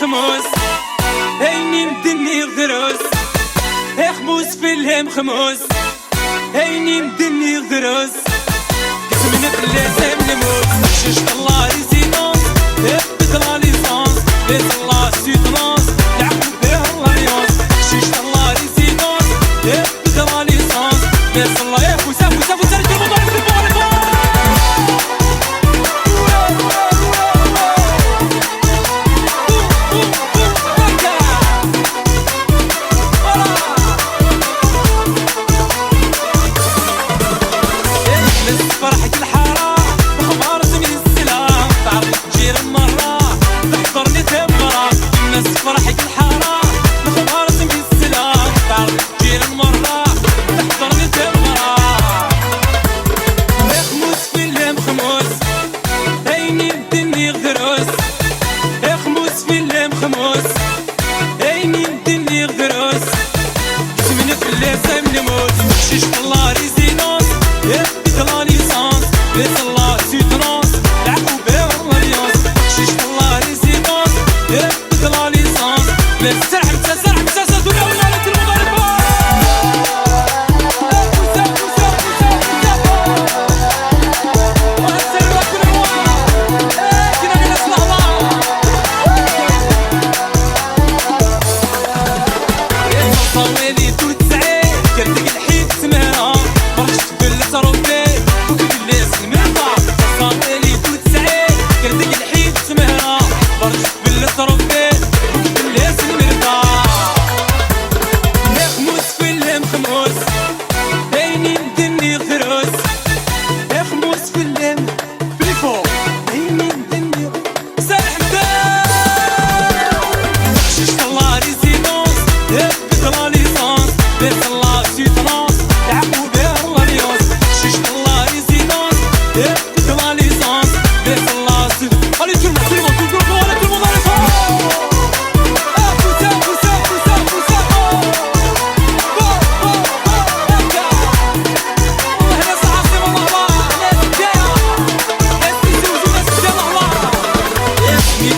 خموس هيني مدني غدروس خموس في الهم خموس هيني مدني غدروس قسمنا في اللازم نموت شش الله ريزيدونس هبت لا ليسونس بيت الله سيدونس لعبوا بيه الله ريونس شش الله ريزيدونس هبت لا ليسونس بيت الله يفوسا فوسا فوسا رجل فرحة الحارة بخبار زميل السلام تعرف تجير المرة تحضرني تبرا الناس فرحة الحارة بخبار زميل السلام تعرف تجير المرة تحضرني تبرا خموس في الليم خموس هيني مدني غدروس خموس في الليم خموس هيني مدني غدروس قسمنا في اللازم نموت شش الله ريزيدونس يبت لا ليسونس بيت الله سيدونس لعبوا بيه الله ريونس شش الله ريزيدونس يبت لا ليسونس بيت سرح مسا دنيا ونالة المغاربة صوالي طول تسعين كردك الحيد سمانة فرشت بلت ربي وكل الناس المرضى صوالي طول تسعين كردك الحيد سمانة فرشت بلت ربي وكل الناس المرضى خموس في الليم خموس هيني مدني غدروس خموس في الليم فيفو هيني مدني سارح مدام شش الله ريزيدونس هبت لا ليسونس بيت الله سيدونس لعبوا بيه الله ريونس شش الله ريزيدونس هبت لا ليسونس بيت الله سيدونس allez tout le monde allez tout le monde allez فوسا فوسا فوسا فوسا والله ناس عاصمة الله ناس جاية ناس تزوجوا ناس جاية الله اسمي